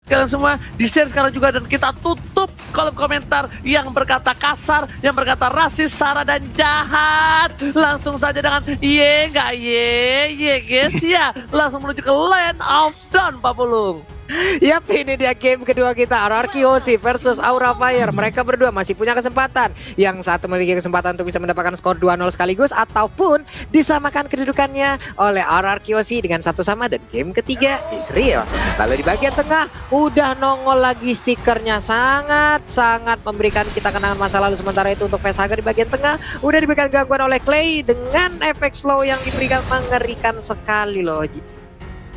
kalian semua di-share sekarang juga, dan kita tutup kolom komentar yang berkata kasar, yang berkata rasis, sara dan jahat. Langsung saja dengan ye nggak ye guys ya. Langsung menuju ke Land of Dawn, Pak Pulung. Yap, ini dia game kedua kita, RRQ Hoshi versus Aura Fire. Mereka berdua masih punya kesempatan. Yang satu memiliki kesempatan untuk bisa mendapatkan skor 2-0 sekaligus, ataupun disamakan kedudukannya oleh RRQ Hoshi dengan satu sama, dan game ketiga Israel. Lalu di bagian tengah udah nongol lagi stikernya, sangat memberikan kita kenangan masa lalu. Sementara itu untuk Facehugger di bagian tengah udah diberikan gangguan oleh Clay dengan efek slow yang diberikan mengerikan sekali loh.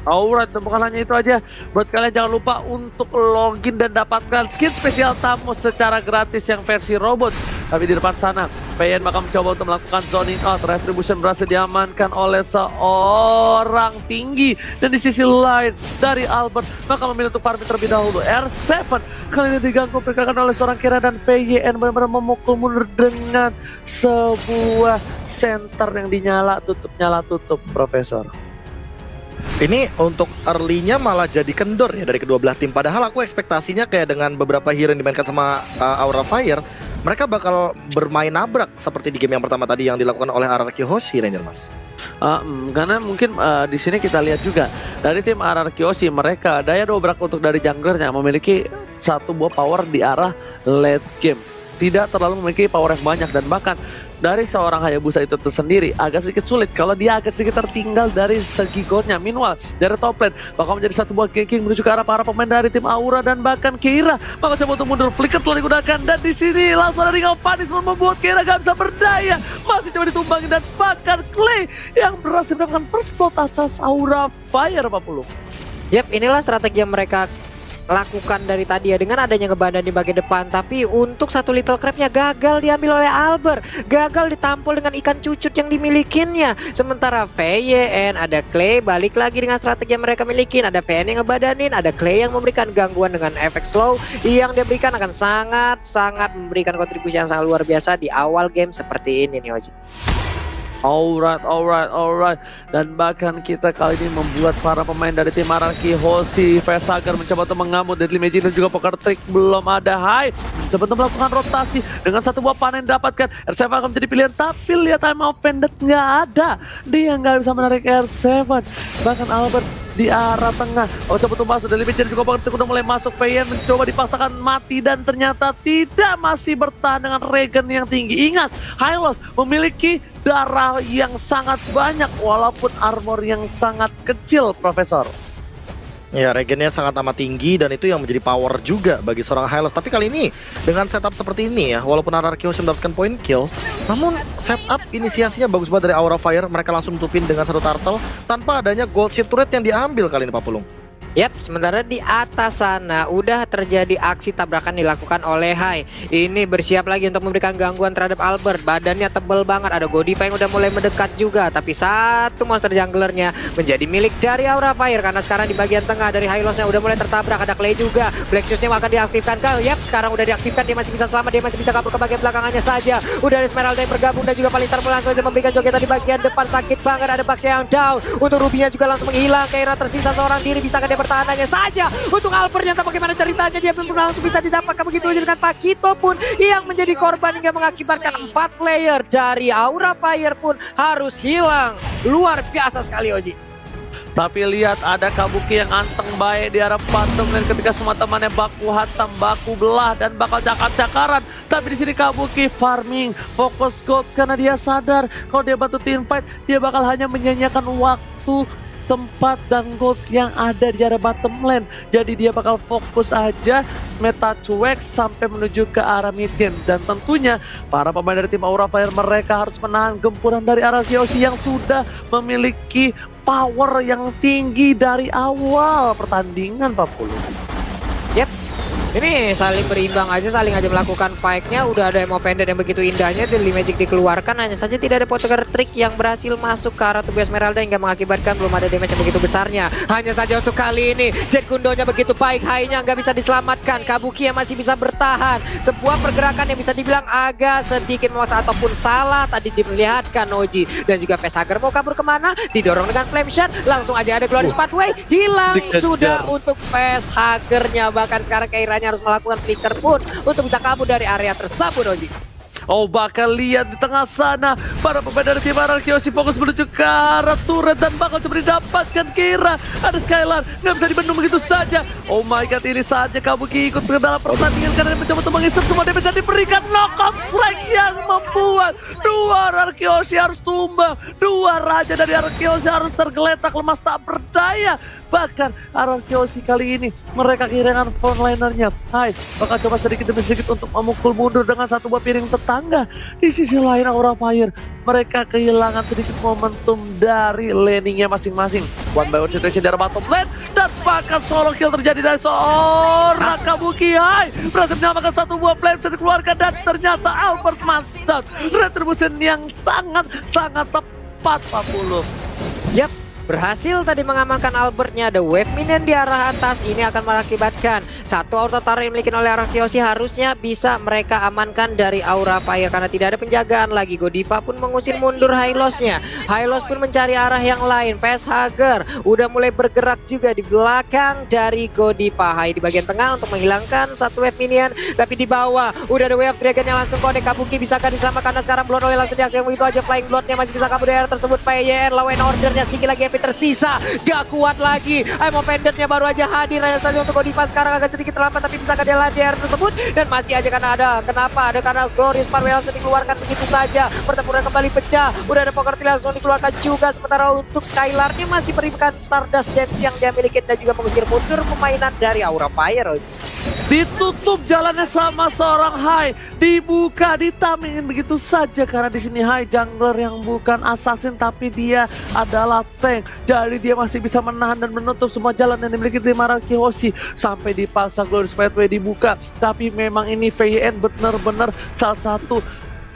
Alright, bukan hanya itu aja. Buat kalian jangan lupa untuk login dan dapatkan skin spesial tamu secara gratis yang versi robot. Tapi di depan sana, PN bakal mencoba untuk melakukan zoning out. Retribution berhasil diamankan oleh seorang tinggi. Dan di sisi lain, dari Albert maka memilih untuk farming terlebih dahulu. R7 kali ini diganggu pergerakan oleh seorang Kira, dan VYN benar-benar memukul mundur dengan sebuah center yang dinyala tutup, Profesor. Ini untuk early-nya malah jadi kendor ya dari kedua belah tim. Padahal aku ekspektasinya kayak dengan beberapa hero yang dimainkan sama Aura Fire, mereka bakal bermain nabrak seperti di game yang pertama tadi yang dilakukan oleh RRQ Hoshi, Ranger Mas. Karena mungkin di sini kita lihat juga dari tim RRQ Hoshi, mereka daya dobrak untuk dari junglernya memiliki satu buah power di arah late game. Tidak terlalu memiliki power yang banyak, dan bahkan dari seorang Hayabusa itu tersendiri agak sedikit sulit kalau dia agak sedikit tertinggal dari segi goldnya. Meanwhile, dari top lane bakal menjadi satu buah ganking menuju ke arah para pemain dari tim Aura dan bahkan Keira. Maka coba untuk mundur, flicker telah digunakan, dan di sini langsung ada ring of punishment membuat Keira gak bisa berdaya. Masih coba ditumbangin, dan bahkan Clay yang berhasil mendapatkan first blood atas Aura Fire, Pak Pulung. Yap, inilah strategi yang mereka lakukan dari tadi ya, dengan adanya ngebadan di bagian depan. Tapi untuk satu little crabnya gagal diambil oleh Albert, gagal ditampol dengan ikan cucut yang dimilikinya. Sementara VYN, ada Clay balik lagi dengan strategi yang mereka milikin. Ada VYN yang ngebadanin, ada Clay yang memberikan gangguan dengan efek slow yang dia berikan akan sangat memberikan kontribusi yang sangat luar biasa di awal game seperti ini nih Oji. Alright. Dan bahkan kita kali ini membuat para pemain dari tim RRQ Hoshi, Facehugger mencoba untuk mengamuk Deadly Magic dan juga Poker Trick belum ada. Hai, coba untuk melakukan rotasi dengan satu buah panen dapatkan. R7 akan menjadi pilihan, tapi lihat time of Pendant nggak ada. Dia nggak bisa menarik R7. Bahkan Albert di arah tengah. Coba untuk masuk dari Limit juga Poker Trick udah mulai masuk. VYN mencoba dipaksakan mati, dan ternyata tidak, masih bertahan dengan regen yang tinggi. Ingat, Hylos memiliki darah yang sangat banyak walaupun armor yang sangat kecil, Profesor. Ya, regennya sangat amat tinggi, dan itu yang menjadi power juga bagi seorang Hylos. Tapi kali ini dengan setup seperti ini ya, walaupun RRQ Hoshi mendapatkan point kill, namun setup inisiasinya bagus banget dari Aura Fire. Mereka langsung tutupin dengan satu turtle tanpa adanya gold ship turret yang diambil kali ini, Pak Pulung. Yap, sementara di atas sana udah terjadi aksi tabrakan dilakukan oleh Hai. Ini bersiap lagi untuk memberikan gangguan terhadap Albert. Badannya tebel banget, ada Godiva yang udah mulai mendekat juga. Tapi satu monster junglernya menjadi milik dari Aura Fire, karena sekarang di bagian tengah dari Hylosnya udah mulai tertabrak. Ada Clay juga, Black Shoes-nya akan diaktifkan. Yap, sekarang udah diaktifkan, dia masih bisa selamat, dia masih bisa kabur ke bagian belakangannya saja. Udah ada Esmeralda yang bergabung, dan juga Palintar langsung saja memberikan jogetan di bagian depan. Sakit banget, ada Bugs yang down. Untuk Rubinya juga langsung menghilang. Keira tersisa seorang diri, bisakah dia pertahanannya saja. Untuk Albert, nyata bagaimana ceritanya, dia belum langsung bisa didapatkan begitu aja dengan Pakito pun yang menjadi korban hingga mengakibatkan 4 player dari Aura Fire pun harus hilang. Luar biasa sekali Oji. Tapi lihat, ada Kabuki yang anteng baik di arah patung, dan ketika semua temannya baku hantam, baku belah, dan bakal cakar-cakaran. Tapi di sini Kabuki farming, fokus gold, karena dia sadar kalau dia bantu team fight, dia bakal hanya menyanyiakan waktu, tempat, dan gold yang ada di arah bottom lane. Jadi dia bakal fokus aja meta cuek sampai menuju ke arah mid game. Dan tentunya para pemain dari tim Aura Fire, mereka harus menahan gempuran dari RRQ Hoshi yang sudah memiliki power yang tinggi dari awal pertandingan, Pak Pulung. Yep, Ini saling berimbang aja, saling aja melakukan fight-nya. Udah ada emo pendant yang begitu indahnya, Deadly Magic dikeluarkan. Hanya saja tidak ada Poker Trick yang berhasil masuk ke arah tubuh Esmeralda hingga mengakibatkan belum ada damage yang begitu besarnya. Hanya saja untuk kali ini Jet Gundonya begitu baik, high-nya nggak bisa diselamatkan. Kabuki yang masih bisa bertahan. Sebuah pergerakan yang bisa dibilang agak sedikit memaksa ataupun salah tadi diperlihatkan Oji. Dan juga Facehugger mau kabur kemana? Didorong dengan Flame Shot. Langsung aja ada Glorious Pathway. Hilang Dikejar. sudah untuk Facehugger-nya. Bahkan sekarang Keiranya harus melakukan flicker pun untuk bisa kabur dari area tersebut, Oji. Oh, bakal lihat di tengah sana para pemain dari tim Ararkyoshi fokus menuju ke arah turret dan bakal coba didapatkan. Kira ada Skylar, nggak bisa dibendung begitu saja. Oh my god, ini saatnya Kabuki ikut ke dalam pertandingan karena mencoba untuk mengisap semua damage dan diberikan knockout flag yang membuat dua Ararkyoshi harus tumbang. Dua raja dari Ararkyoshi harus tergeletak lemas tak berdaya. Bahkan Ararkyoshi kali ini mereka kehilangan frontlinernya. Hai, bakal coba sedikit demi sedikit untuk memukul mundur dengan satu buah piring tetangga. Di sisi lain Aura Fire mereka kehilangan sedikit momentum dari laningnya masing-masing. One by one situation dari bottom lane dan bahkan solo kill terjadi dari seorang Kabuki. Hai, berhasil menyamakan satu buah flame set dikeluarkan dan ternyata Albert Mazda retribution yang sangat tepat 40. Yap, berhasil tadi mengamankan Albertnya. Ada wave minion di arah atas. Ini akan mengakibatkan satu auto turret yang dimiliki oleh Ararkyoshi harusnya bisa mereka amankan dari Aura Fire karena tidak ada penjagaan lagi. Godiva pun mengusir mundur Hylos-nya. Hylos pun mencari arah yang lain. Facehugger udah mulai bergerak juga di belakang dari Godiva. Hai di bagian tengah untuk menghilangkan satu wave minion. Tapi di bawah udah ada wave dragon yang langsung connect. Kabuki bisakah disamakan? Karena sekarang Blood Oil langsung diaktifkan begitu aja. Flying Bloodnya masih bisa kabur dari area tersebut. PYR lawan ordernya sedikit lagi tersisa, gak kuat lagi. Emo pendantnya baru aja hadir hanya saja untuk Godiva sekarang agak sedikit terlambat tapi bisa dia di area tersebut dan masih aja karena ada karena Glorious Power langsung dikeluarkan begitu saja. Pertempuran kembali pecah. Udah ada Poker Trick langsung dikeluarkan juga sementara untuk Skylar-nya masih berikan Stardust Dance yang dia miliki dan juga mengusir mundur permainan dari Aura Fire. Ditutup jalannya sama seorang Hai, dibuka, ditamingin begitu saja karena di sini Hai jungler yang bukan assassin tapi dia adalah tank. Jadi dia masih bisa menahan dan menutup semua jalan yang dimiliki tim Ararkyoshi sampai dipaksa Glorious Pathway dibuka. Tapi memang ini VYN benar-benar salah satu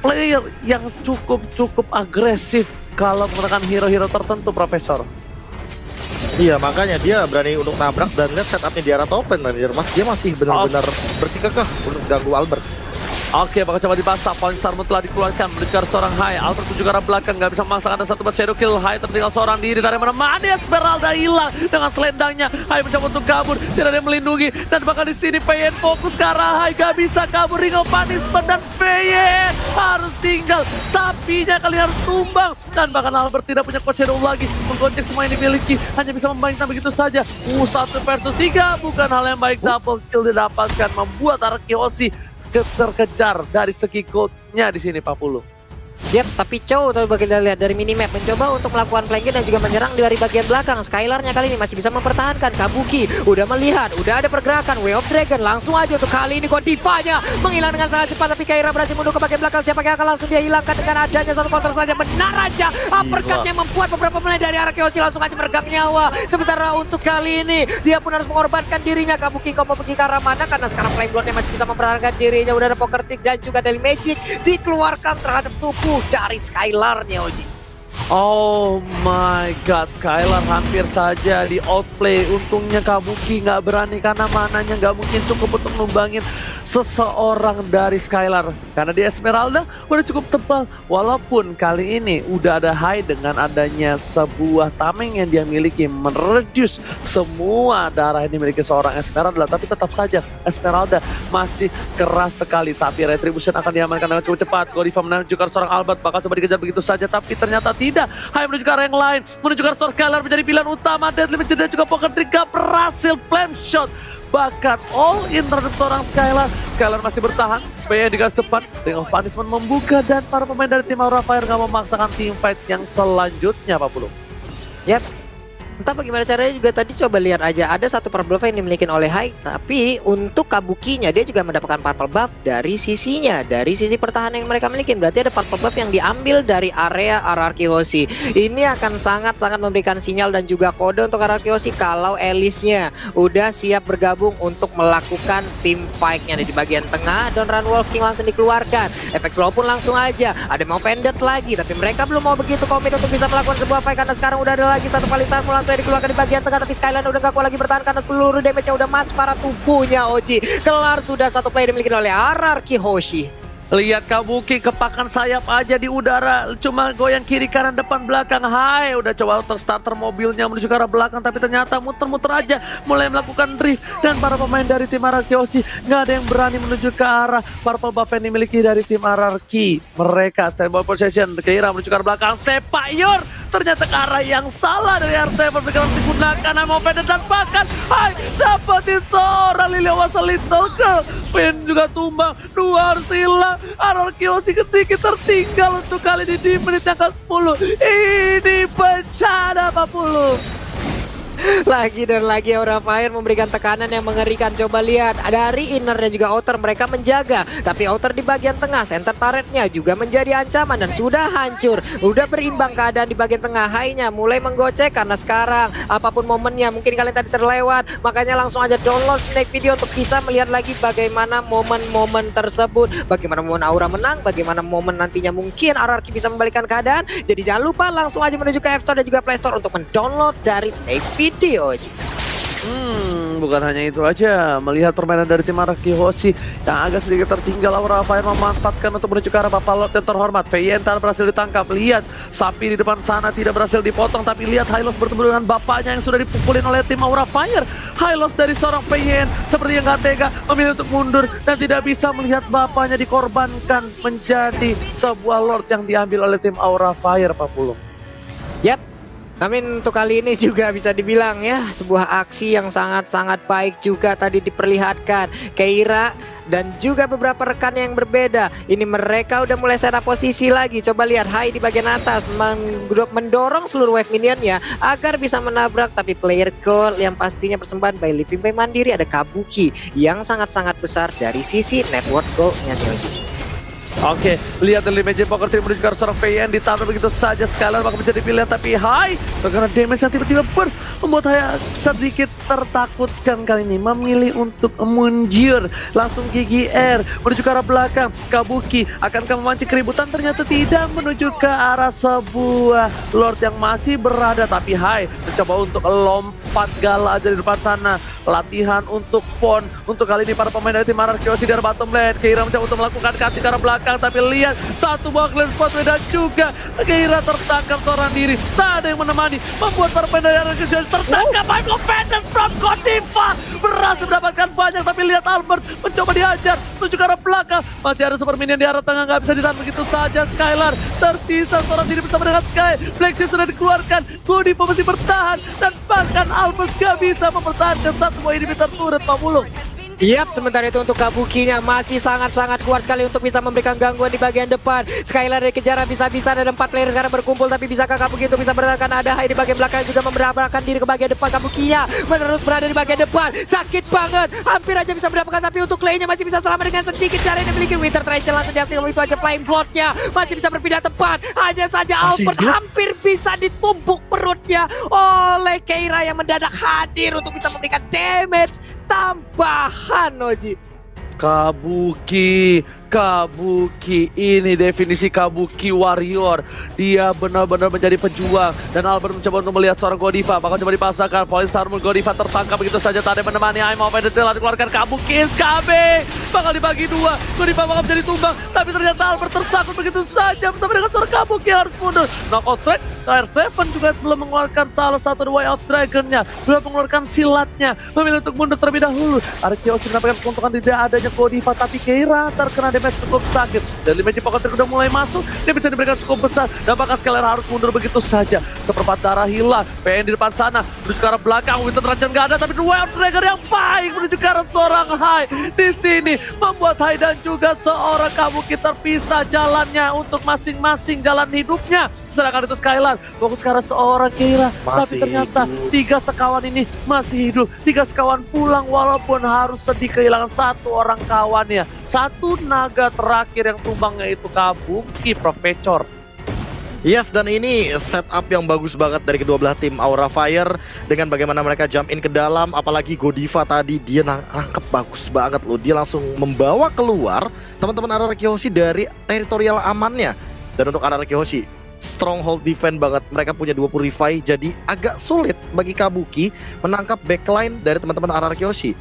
player yang cukup agresif kalau menggunakan hero-hero tertentu, Profesor. Iya, makanya dia berani untuk nabrak dan lihat setupnya di arah top lane. Mas, dia masih benar-benar bersikukuh untuk ganggu Albert. Oke, bakal coba dipaksa. Point Star Moon telah dikeluarkan menuju seorang Hai. Albert menuju ke arah belakang, nggak bisa memaksakan ada satu shadow kill. Hai tertinggal seorang diri dari mana-mana. Esmeralda hilang dengan selendangnya. Hai mencoba untuk kabur, tidak ada yang melindungi. Dan bahkan di sini PYN fokus ke arah Hai, nggak bisa kabur. Ring of Punishment dan PYN harus tinggal. Sapinya kali harus tumbang. Dan bahkan Albert tidak punya shadow lagi. Menggonceng semua yang dimiliki, hanya bisa membayangkan begitu saja. 1 versus 3 bukan hal yang baik. Double kill didapatkan, membuat Ararkyoshi terkejar dari segi goldnya di sini 40. Yap, tapi Chow coba kita lihat dari minimap mencoba untuk melakukan flanking dan juga menyerang dari bagian belakang. Skylar-nya kali ini masih bisa mempertahankan. Kabuki udah melihat, udah ada pergerakan. Way of Dragon langsung aja untuk kali ini Godiva-nya menghilang dengan sangat cepat tapi Keira berhasil mundur ke bagian belakang. Siapa yang akan langsung dia hilangkan dengan adanya satu counter saja. Benar aja uppercut-nya membuat beberapa pemain dari Ararkyoshi langsung aja meregang nyawa. Sementara untuk kali ini dia pun harus mengorbankan dirinya. Kabuki kau mau pergi ke arah mana? Karena sekarang Flame Blood-nya masih bisa mempertahankan dirinya. Udah ada Poker Trick dan juga Deadly Magic dikeluarkan terhadap tubuh dari Skylar-nya, Oji. Oh my god, Skylar hampir saja di outplay. Untungnya Kabuki nggak berani karena mananya nggak mungkin cukup untuk numbangin seseorang dari Skylar. Karena di Esmeralda udah cukup tebal. Walaupun kali ini udah ada Hai dengan adanya sebuah tameng yang dia miliki mereduce semua darah yang dimiliki seorang Esmeralda. Tapi tetap saja Esmeralda masih keras sekali. Tapi Retribution akan diamankan dengan cukup cepat. Godiva menuju ke seorang Albert, bakal coba dikejar begitu saja. Tapi ternyata tidak. Hai menuju ke arah yang lain. Menuju ke arah Skylar menjadi pilihan utama. Deadly Magic dan juga Poker Trick gak berhasil. Flame Shot bahkan all in terhadap seorang Skylar. Skylar masih bertahan. PYN di garis depan. Ring of Punishment membuka dan para pemain dari tim Aura Fire gak memaksakan team fight yang selanjutnya, Pak Pulu. Yap. Entah bagaimana caranya juga tadi coba lihat aja ada satu purple buff yang dimiliki oleh Hai, tapi untuk Kabukinya dia juga mendapatkan purple buff dari sisinya, dari sisi pertahanan yang mereka miliki. Berarti ada purple buff yang diambil dari area RRQ Hoshi. Ini akan sangat-sangat memberikan sinyal dan juga kode untuk RRQ Hoshi kalau Alice-nya udah siap bergabung untuk melakukan team fight-nya di bagian tengah. Dan Run Wolf King langsung dikeluarkan. Efek slow pun langsung aja. Ada mau pendant lagi, tapi mereka belum mau begitu komit untuk bisa melakukan sebuah fight karena sekarang udah ada lagi satu palitan langsung dikeluarkan di bagian tengah, tapi Skyline udah gak kuat lagi bertahan karena seluruh damage-nya udah masuk para tubuhnya Oji. Kelar sudah satu player dimiliki oleh RRQ Hoshi. Lihat Kabuki kepakan sayap aja di udara, cuma goyang kiri kanan depan belakang. Hai, udah coba starter mobilnya menuju ke arah belakang, tapi ternyata muter-muter aja, mulai melakukan drift. Dan para pemain dari tim RRQ Hoshi nggak ada yang berani menuju ke arah purple buff yang dimiliki dari tim RRQ. Mereka standby possession, Keira menuju ke arah belakang, Sepayur ternyata ke arah yang salah dari R7. Mereka harus digunakan mau pendek dan bahkan Hai dapetin seorang Lilia was a little girl. Pin juga tumbang, 2 harus hilang. RRQ Hoshi sedikit tertinggal untuk kali ini di menit yang ke-10. Ini bencana 40. Lagi dan lagi Aura Fire memberikan tekanan yang mengerikan. Coba lihat dari inner dan juga outer mereka menjaga, tapi outer di bagian tengah center turretnya juga menjadi ancaman dan sudah hancur. Udah berimbang keadaan di bagian tengah. Hainya mulai menggocek karena sekarang apapun momennya mungkin kalian tadi terlewat, makanya langsung aja download Snake Video untuk bisa melihat lagi bagaimana momen-momen tersebut, bagaimana momen Aura menang, bagaimana momen nantinya mungkin RRQ bisa membalikan keadaan. Jadi jangan lupa langsung aja menuju ke App Store dan juga Play Store untuk mendownload dari Snake Video. Bukan hanya itu aja, melihat permainan dari tim RRQ Hoshi yang agak sedikit tertinggal, Aura Fire memanfaatkan untuk menuju ke arah Papalot yang terhormat. Veientar berhasil ditangkap, lihat sapi di depan sana tidak berhasil dipotong, tapi lihat Hylos bertemu dengan bapaknya yang sudah dipukulin oleh tim Aura Fire. Hylos dari seorang Veien seperti yang gak tega memilih untuk mundur dan tidak bisa melihat bapaknya dikorbankan menjadi sebuah Lord yang diambil oleh tim Aura Fire, Pak Pulung. Yap. Namun untuk kali ini juga bisa dibilang ya sebuah aksi yang sangat-sangat baik juga tadi diperlihatkan. Keira dan juga beberapa rekan yang berbeda. Ini mereka udah mulai secara posisi lagi. Coba lihat Hai di bagian atas mendorong seluruh wave minionnya agar bisa menabrak. Tapi player core yang pastinya persembahan by Living by Mandiri ada Kabuki yang sangat-sangat besar dari sisi network goal-nya. Oke, lihat dari Magic Poker Team menuju ke seorang Veien, ditaruh begitu saja. Skylar bakal menjadi pilihan, tapi Hai karena damage yang tiba-tiba burst membuat Hai sedikit tertakutkan kali ini, memilih untuk mundur. Langsung GGR menuju ke arah belakang. Kabuki akankah memancing keributan? Ternyata tidak, menuju ke arah sebuah Lord yang masih berada, tapi Hai mencoba untuk lompat gala aja di depan sana. Latihan untuk Pon, untuk kali ini para pemain dari tim RRQ Hoshi dari bottom lane. Keira mencoba untuk melakukan cutting ke arah belakang, tapi lihat satu buah clear spot dan juga Keira tertangkap seorang diri. Tak ada yang menemani, membuat para pemain dari RRQ Hoshi tertangkap. I'm offended from Godiva berhasil mendapatkan banyak, tapi lihat Albert mencoba dihajar menuju ke arah belakang. Masih ada super minion di arah tengah, nggak bisa ditahan begitu saja. Skylar tersisa seorang diri bersama dengan Sky. Black Shield sudah dikeluarkan, Godiva masih bertahan dan bahkan Albert nggak bisa mempertahankan satu buah inhibitor turret, Pak Bulung. Yap, sementara itu untuk Kabukinya masih sangat-sangat kuat sekali untuk bisa memberikan gangguan di bagian depan. Skylar dikejar bisa-bisa, ada 4 player sekarang berkumpul, tapi bisakah Kabuki untuk bisa bertahan? Ada Hai di bagian belakang juga memberabarakan diri ke bagian depan. Kabukinya menerus berada di bagian depan, sakit banget, hampir aja bisa mendapatkan, tapi untuk Clay-nya masih bisa selamat dengan sedikit cara yang dimiliki. Winter Triangle langsung diaktifkan, itu aja Flame Plot-nya masih bisa berpindah tempat. Hanya saja Albert hampir bisa ditumbuk perutnya oleh Keira yang mendadak hadir untuk bisa memberikan damage tambahan, Oji. Kabuki, ini definisi Kabuki warrior. Dia benar-benar menjadi pejuang. Dan Albert mencoba untuk melihat seorang Godiva, bakal coba dipasangkan. Point Star Moon Godiva tertangkap begitu saja, tak ada yang menemani. I'm off and detail dikeluarkan Kabuki, SKB bakal dibagi 2. Godiva bakal menjadi tumbang, tapi ternyata Albert tersangkut begitu saja bersama dengan seorang Kabuki harus mundur. Knockout strike, R7 juga belum mengeluarkan salah satu Way of Dragon-nya, belum mengeluarkan silatnya, memilih untuk mundur terlebih dahulu. RRQ Hoshi mendapatkan keuntungan tidak adanya Godiva, tapi Keira terkena damage cukup sakit. Dan Magic Pocket Trick udah mulai masuk, dia bisa diberikan cukup besar dan bakal Skylar harus mundur begitu saja. Seperempat darah hilang, PN di depan sana menuju ke arah belakang. Winter Dragon nggak ada, tapi Way of Dragon yang baik menuju ke arah seorang Hai di sini membuat Hai dan juga seorang Kabuki terpisah jalannya untuk masing-masing jalan hidupnya. Sedangkan itu Skylar fokus ke arah seorang Keira. Tapi Masih ternyata hidup. 3 sekawan ini masih hidup. 3 sekawan pulang walaupun harus sedih kehilangan 1 orang kawannya. 1 naga terakhir yang tumbangnya itu Kabuki Profesor. Yes, dan ini setup yang bagus banget dari kedua belah tim Aura Fire dengan bagaimana mereka jump in ke dalam, apalagi Godiva tadi dia nangkep bagus banget loh. Dia langsung membawa keluar teman-teman Araraki Hoshi dari teritorial amannya. Dan untuk Araraki Hoshi, stronghold defense banget. Mereka punya 2 Purify, jadi agak sulit bagi Kabuki menangkap backline dari teman-teman Araraki Hoshi.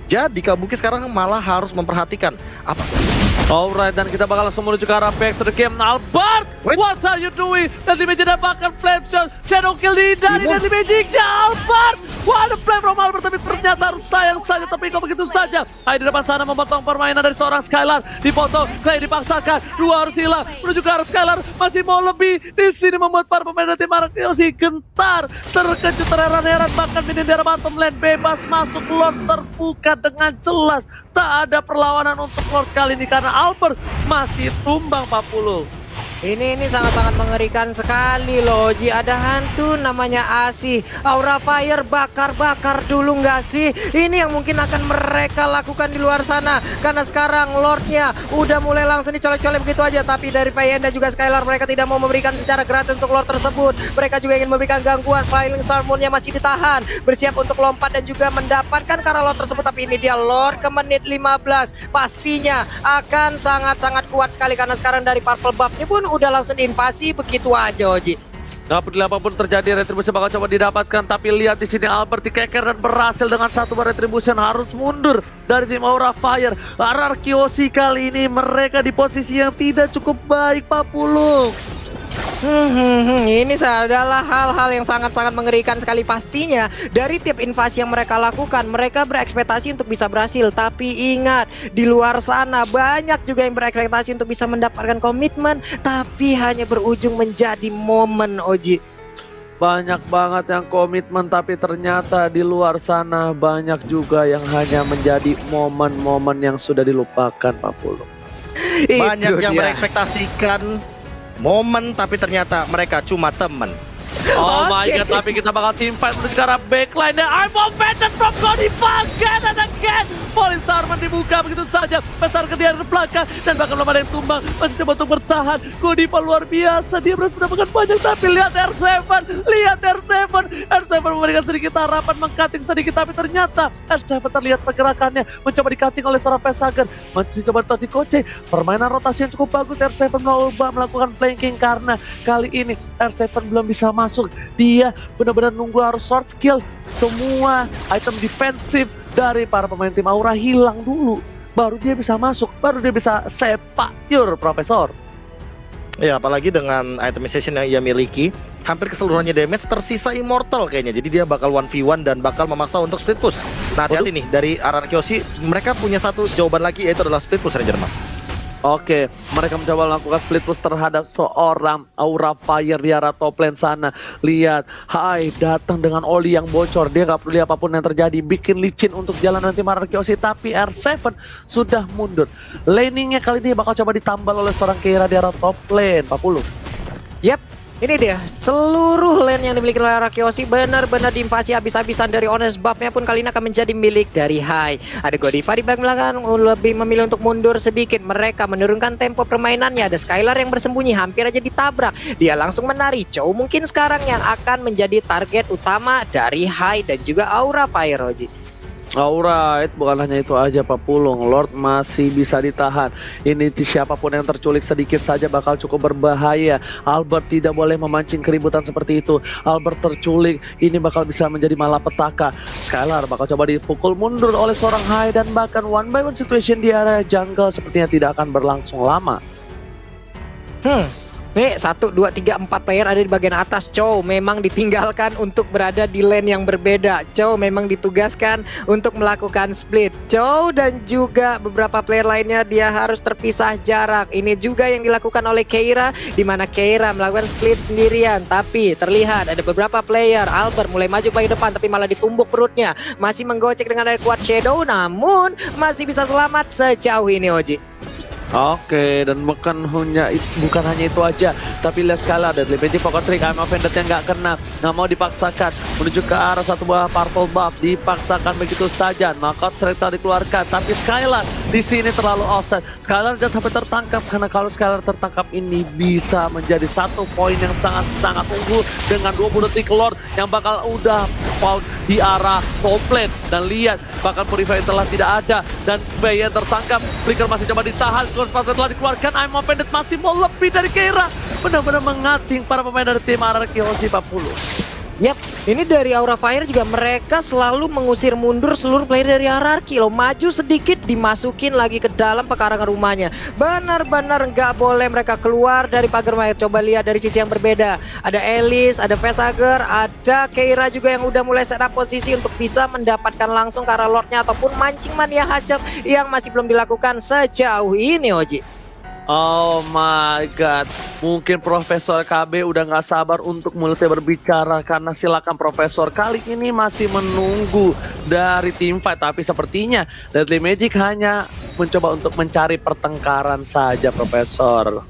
Jadi Kabuki sekarang malah harus memperhatikan apa sih. Alright, dan kita bakal langsung menuju ke arah back to the game. Albert, Wait. what are you doing? Nanti Magic dapatkan flame shot, shadow kill dari Dimon. nanti Magicnya Albert. Wah, ada flame from Albert, tapi ternyata harus sayang saja. Tapi kok begitu saja. Hai di depan sana memotong permainan dari seorang Skylar. Dipotong, Clay dipaksakan. 2 harus hilang, menuju ke arah Skylar. Masih mau lebih. Di sini membuat para pemain dari tim Araraki Hoshi gentar. Terkejut, terheran-heran. Bahkan minion di arah bottom lane bebas masuk. Lord terbuka dengan jelas. Tak ada perlawanan untuk Lord kali ini karena Albert masih tumbang 40. Ini sangat-sangat mengerikan sekali loh Ji. Ada hantu namanya Asih. Aura Fire bakar-bakar dulu nggak sih? Ini yang mungkin akan mereka lakukan di luar sana. Karena sekarang Lordnya udah mulai langsung dicolek-colek begitu aja. Tapi dari Payen dan juga Skylar mereka tidak mau memberikan secara gratis untuk Lord tersebut. Mereka juga ingin memberikan gangguan. Flying Salmonnya masih ditahan. Bersiap untuk lompat dan juga mendapatkan karena Lord tersebut. Tapi ini dia Lord ke menit 15. Pastinya akan sangat-sangat kuat sekali. Karena sekarang dari Purple Buff-nya pun udah langsung diinvasi begitu aja Oji. Gak peduli apapun terjadi, retribusi bakal coba didapatkan. Tapi lihat di sini Albert dikeker dan berhasil dengan 1 retribution harus mundur dari tim Aura Fire. Araraki Hoshi kali ini mereka di posisi yang tidak cukup baik, Pak Pulung. Ini adalah hal-hal yang sangat-sangat mengerikan sekali pastinya. Dari tiap invasi yang mereka lakukan, mereka berekspektasi untuk bisa berhasil. Tapi ingat, di luar sana banyak juga yang berekspektasi untuk bisa mendapatkan komitmen, tapi hanya berujung menjadi momen Oji. Banyak banget yang komitmen, tapi ternyata di luar sana banyak juga yang hanya menjadi momen-momen yang sudah dilupakan, Pak Pulung. Banyak Itu yang dia. berekspektasikan momen, tapi ternyata mereka cuma temen. Oh my Oke. god, tapi kita bakal team fight menuju ke arah backline. Dan I'm offended from Godiva again and again. Polin Sarman dibuka begitu saja. Besar ke dia di belakang dan bahkan belum ada yang tumbang. Masih coba untuk bertahan. Godiva luar biasa. Dia berhasil mendapatkan banyak, tapi lihat R7. Lihat R7. R7 memberikan sedikit harapan, mengcutting sedikit, tapi ternyata R7 terlihat pergerakannya. Mencoba di-cutting oleh seorang Pesager. Masih coba tadi Koce. Permainan rotasi yang cukup bagus. R7 melakukan flanking karena kali ini R7 belum bisa masuk. Dia benar-benar nunggu harus short skill. Semua item defensif dari para pemain tim Aura hilang dulu. Baru dia bisa masuk, baru dia bisa sepak pure Profesor. Ya, apalagi dengan itemization yang ia miliki, hampir keseluruhannya damage tersisa immortal kayaknya. Jadi dia bakal 1v1 dan bakal memaksa untuk split push. Nah, hati-hati nih dari Araraki Hoshi, mereka punya satu jawaban lagi, yaitu adalah split push Ranger Mas. Oke, mereka mencoba melakukan split push terhadap seorang Aura Fire di arah top lane sana. Lihat, Hai datang dengan oli yang bocor. Dia nggak peduli apapun yang terjadi. Bikin licin untuk jalan nanti Araraki Hoshi. Tapi R7 sudah mundur. Laningnya kali ini bakal coba ditambal oleh seorang Keira di arah top lane. 40. Yap, ini dia. Seluruh lane yang dimiliki oleh Araraki Hoshi benar-benar diinvasi habis-habisan. Dari honest buff-nya pun kali ini akan menjadi milik dari Hai. Ada Godiva di belakang lebih memilih untuk mundur sedikit. Mereka menurunkan tempo permainannya. Ada Skylar yang bersembunyi hampir aja ditabrak. Dia langsung menari. Chow mungkin sekarang yang akan menjadi target utama dari Hai dan juga Aura Fire Roji. Alright, bukan hanya itu aja Pak Pulung, Lord masih bisa ditahan. Ini siapapun yang terculik sedikit saja bakal cukup berbahaya. Albert tidak boleh memancing keributan seperti itu. Albert terculik, ini bakal bisa menjadi malapetaka. Skylar bakal coba dipukul mundur oleh seorang Hai dan bahkan 1-by-1 situation di area jungle sepertinya tidak akan berlangsung lama. Nih 1, 2, 3, 4 player ada di bagian atas. Chow memang ditinggalkan untuk berada di lane yang berbeda. Chow memang ditugaskan untuk melakukan split. Chow dan juga beberapa player lainnya dia harus terpisah jarak. Ini juga yang dilakukan oleh Keira, di mana Keira melakukan split sendirian. Tapi terlihat ada beberapa player. Albert mulai maju ke depan tapi malah ditumbuk perutnya. Masih menggocek dengan ada kuat Shadow, namun masih bisa selamat sejauh ini Oji. Oke, dan bukan hanya itu aja, tapi lihat sekali ada Deadly Magic Pocket Trick, I'm offended yang nggak kena, nggak mau dipaksakan menuju ke arah satu buah purple buff, dipaksakan begitu saja. Knockout Strike telah dikeluarkan, tapi Skylar di sini terlalu offset. Skylar jangan sampai tertangkap, karena kalau Skylar tertangkap ini bisa menjadi satu poin yang sangat unggul dengan 20 detik Lord yang bakal udah foul di arah top lane. Dan lihat, bahkan Purify telah tidak ada dan Bayan tertangkap, Flicker masih coba ditahan. Pasal telah dikeluarkan, I'm offended masih mau lebih dari Keira. Benar-benar mengasing para pemain dari tim RRQ Osi 40. Yap, ini dari Aura Fire juga mereka selalu mengusir mundur seluruh player dari RRQ loh. Maju sedikit dimasukin lagi ke dalam pekarangan rumahnya. Benar-benar nggak boleh mereka keluar dari pagar mayat. Coba lihat dari sisi yang berbeda. Ada Elise, ada Vesager, ada Keira juga yang udah mulai setup posisi untuk bisa mendapatkan langsung ke arah Lordnya ataupun mancing mania hajab yang masih belum dilakukan sejauh ini, Oji. Oh my god, mungkin Profesor KB udah nggak sabar untuk mulutnya berbicara, karena silakan Profesor kali ini masih menunggu dari tim fight. Tapi sepertinya Deadly Magic hanya mencoba untuk mencari pertengkaran saja, Profesor.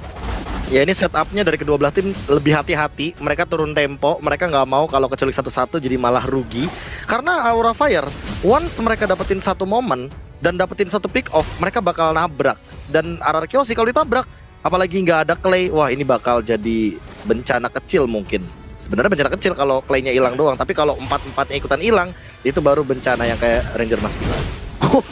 Ya, ini setupnya dari kedua belah tim lebih hati-hati. Mereka turun tempo, mereka nggak mau kalau kecuali satu-satu jadi malah rugi. Karena Aura Fire, once mereka dapetin satu momen dan dapetin satu pick off, mereka bakal nabrak. Dan RRQ sih kalau ditabrak, apalagi nggak ada Clay, wah ini bakal jadi bencana kecil mungkin. Sebenarnya bencana kecil kalau Clay-nya hilang doang, tapi kalau empat-empatnya ikutan hilang, itu baru bencana yang kayak Ranger Mas bilang.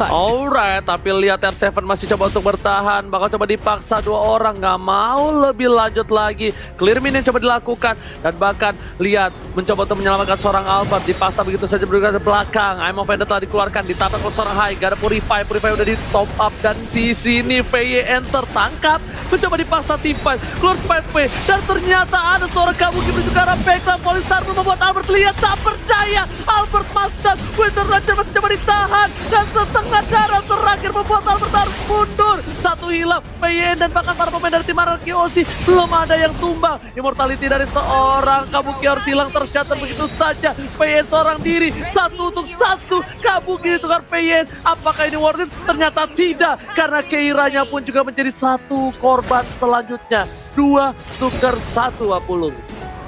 Alright, tapi lihat R7 masih coba untuk bertahan, bakal coba dipaksa dua orang, nggak mau lebih lanjut lagi. Clear minion coba dilakukan, dan bahkan lihat mencoba untuk menyelamatkan seorang Albert, dipaksa begitu saja bergerak ke belakang. I'm offended telah dikeluarkan, ditabrak oleh seorang High, gak ada Purify udah di top up, dan di sini VYN tertangkap, mencoba dipaksa tim fight, keluar Spy, dan ternyata ada seorang Kabuki menuju ke arah backline. Polystar membuat Albert lihat tak percaya, Albert masuk, Winter Ranger masih coba ditahan, dan setengah darah terakhir membuat Albert harus mundur. Satu hilang, PYN dan bahkan para pemain dari tim RRQ Osi belum ada yang tumbang. Immortality dari seorang Kabuki harus hilang tercatat begitu saja. PYN seorang diri, satu untuk satu. Kabuki ditukar PYN, apakah ini worth it? Ternyata tidak, karena Keiranya pun juga menjadi satu korban selanjutnya. 2 tukar 1 Apulung.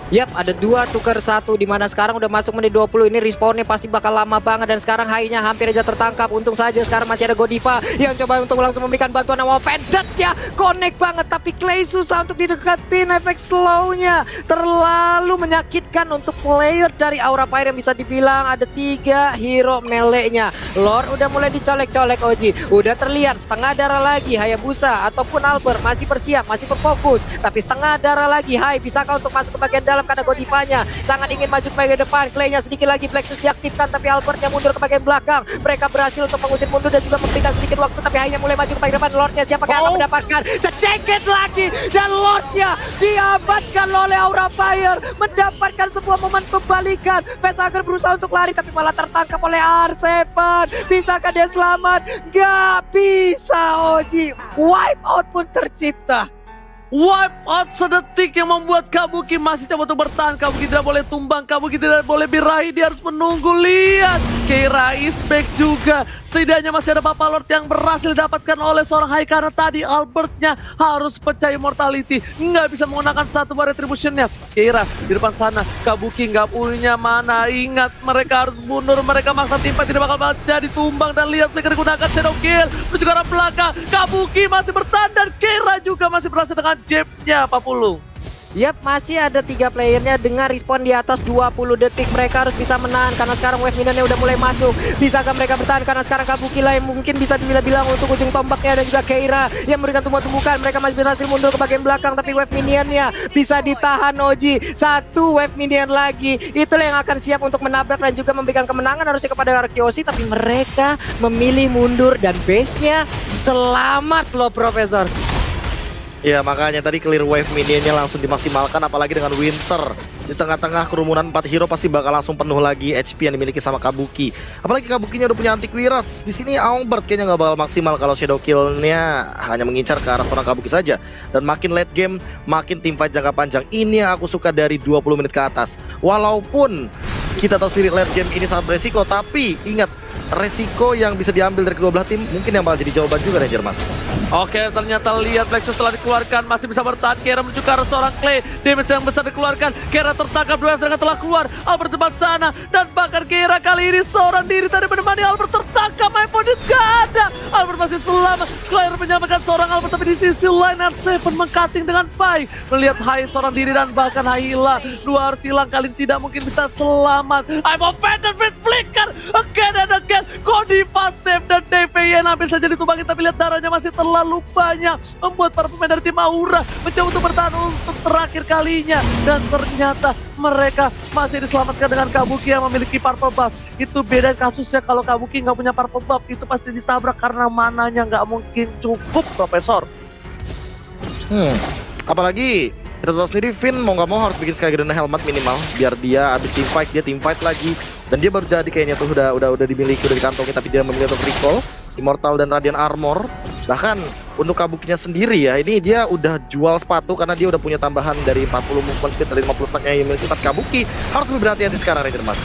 Yap, ada 2 tukar 1, dimana sekarang udah masuk menit 20. Ini respawnnya pasti bakal lama banget, dan sekarang High-nya hampir aja tertangkap. Untung saja sekarang masih ada Godiva yang coba untuk langsung memberikan bantuan. Nama offended ya, connect banget, tapi Clay susah untuk dideketin. Efek slow-nya terlalu menyakitkan untuk player dari Aura Fire yang bisa dibilang ada 3 hero melee-nya. Lord udah mulai dicolek-colek, Oji. Udah terlihat setengah darah lagi. Hayabusa ataupun Albert masih bersiap, masih berfokus, tapi setengah darah lagi. High, bisakah untuk masuk ke bagian dalam? Karena Godivanya sangat ingin maju ke bagian depan. Clay-nya sedikit lagi, Plexus diaktifkan, tapi Albertnya mundur ke bagian belakang. Mereka berhasil untuk mengusir mundur dan juga memberikan sedikit waktu, tapi High-nya mulai maju ke bagian depan. Lordnya siapakah yang akan mendapatkan sedikit lagi, dan Lordnya diamankan oleh Aura Fire, mendapatkan sebuah momen kebalikan. Vesager berusaha untuk lari, tapi malah tertangkap oleh R7. Bisakah dia selamat? Gak bisa, Oji. Wipe out pun tercipta. Wipe out sedetik yang membuat Kabuki masih coba untuk bertahan. Kabuki tidak boleh tumbang, Kabuki tidak boleh birahi, dia harus menunggu. Lihat, Keira is back juga. Setidaknya masih ada Papa Lord yang berhasil didapatkan oleh seorang High, karena tadi Albertnya harus pecah immortality, nggak bisa menggunakan satu buah retributionnya. Keira di depan sana, Kabuki nggak punya mana. Ingat, mereka harus mundur, mereka maksa timpa tidak bakal jadi tumbang. Dan lihat, mereka digunakan Shadow Kill menuju ke arah belakang. Kabuki masih bertahan, dan Keira juga masih berhasil dengan jabnya, Pak Pulung. Yap, masih ada 3 playernya dengan respon di atas 20 detik. Mereka harus bisa menahan, karena sekarang wave minionnya udah mulai masuk. Bisakah mereka bertahan? Karena sekarang Kabuki lah yang mungkin bisa dibilang untuk ujung tombaknya, dan juga Keira yang memberikan tumbuh-tumbukan. Mereka masih berhasil mundur ke bagian belakang, tapi wave minionnya bisa ditahan, Oji. 1 wave minion lagi, itulah yang akan siap untuk menabrak dan juga memberikan kemenangan harusnya kepada Arkeosi. Tapi mereka memilih mundur, dan base-nya selamat loh, Profesor. Ya, makanya tadi clear wave minionnya langsung dimaksimalkan, apalagi dengan Winter. Di tengah-tengah kerumunan 4 hero pasti bakal langsung penuh lagi HP yang dimiliki sama Kabuki. Apalagi Kabukinya udah punya antivirus. Di sini Albert kayaknya nggak bakal maksimal kalau shadow kill-nya hanya mengincar ke arah seorang Kabuki saja. Dan makin late game, makin teamfight jangka panjang. Ini yang aku suka dari 20 menit ke atas. Walaupun kita tahu spirit late game ini sangat beresiko, tapi ingat, resiko yang bisa diambil dari kedua belah tim mungkin yang bakal jadi jawaban juga Ranger Mas. Oke, ternyata lihat Lexus telah dikeluarkan, masih bisa bertahan. Kera menuju ke arah seorang Clay, damage yang besar dikeluarkan. Kera tertangkap, dua yang telah keluar. Albert tempat sana, dan bahkan Kera kali ini seorang diri tadi menemani Albert tertangkap. Main point gak ada. Albert masih selamat. Squire menyamakan seorang Albert, tapi di sisi lain R7 meng-cutting dengan baik. Melihat Hai seorang diri dan bahkan Haila. Dua harus hilang, kali ini tidak mungkin bisa selamat. I'm offended with flicker again and again. Godiva save dan DPN hampir saja ditumbangin, tapi lihat darahnya masih terlalu banyak, membuat para pemain dari tim Aura mencoba untuk bertahan untuk terakhir kalinya, dan ternyata mereka masih diselamatkan dengan Kabuki yang memiliki purple buff. Itu beda kasusnya, kalau Kabuki nggak punya purple buff itu pasti ditabrak karena mananya nggak mungkin cukup, Profesor. Apalagi kita tahu sendiri Finn mau nggak mau harus bikin Skygren helmet minimal biar dia abis team fight lagi, dan dia baru jadi kayaknya tuh udah dimiliki, udah dikantongi, tapi dia memilih untuk recall Immortal dan Radiant Armor. Bahkan untuk Kabukinya sendiri ya, ini dia udah jual sepatu karena dia udah punya tambahan dari 40 movement speed dari 50 stacknya yang memiliki. Tapi Kabuki harus lebih berhati-hati sekarang Ranger Mas.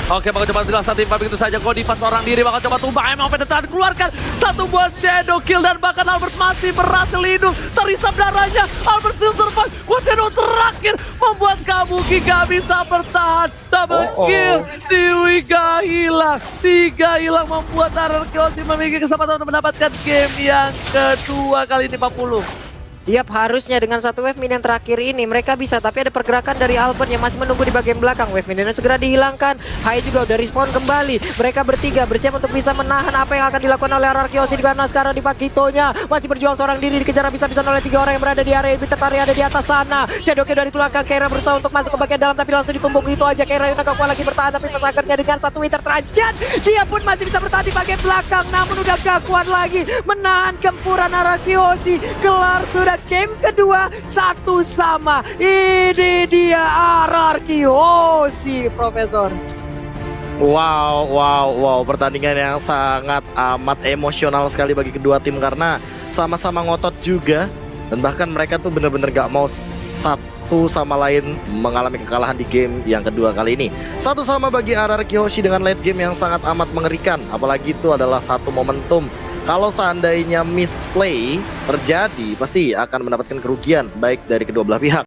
Oke, bakal coba jelas saat begitu saja. Godiva seorang diri bakal coba tumbang, emang penetrasi keluarkan satu buah shadow kill, dan bahkan Albert masih berhasil hidup, terisap darahnya. Albert still survive, buat shadow terakhir membuat Kabuki gak bisa bertahan. Double kill, Dewi gak hilang, 3 hilang, membuat RRQ memiliki kesempatan untuk mendapatkan game yang kedua kali ini 40. Yap, harusnya dengan satu wave minion terakhir ini mereka bisa, tapi ada pergerakan dari Albert yang masih menunggu di bagian belakang. Wave minionnya segera dihilangkan. Hai juga udah respawn kembali. Mereka bertiga bersiap untuk bisa menahan apa yang akan dilakukan oleh RRQ. Karena sekarang di Pakitonya masih berjuang seorang diri, dikejar bisa-bisa oleh 3 orang yang berada di area Bitetari ada di atas sana. Shadow Kill dari keluarga. Kera berusaha untuk masuk ke bagian dalam, tapi langsung ditumbuk gitu aja. Kera yang agak kuat lagi bertahan, tapi Masakernya dengan satu Winter Trajan dia pun masih bisa bertahan di bagian belakang, namun udah gak kuat lagi menahan gempuran RRQ. Kelar sudah game kedua 1-1. Ini dia RRQ, Profesor. Wow, pertandingan yang sangat amat emosional sekali bagi kedua tim karena sama-sama ngotot juga, dan bahkan mereka tuh bener-bener gak mau satu sama lain mengalami kekalahan di game yang kedua kali ini. 1-1 bagi RRQ Hoshi dengan late game yang sangat amat mengerikan, apalagi itu adalah satu momentum. Kalau seandainya misplay terjadi, pasti akan mendapatkan kerugian baik dari kedua belah pihak.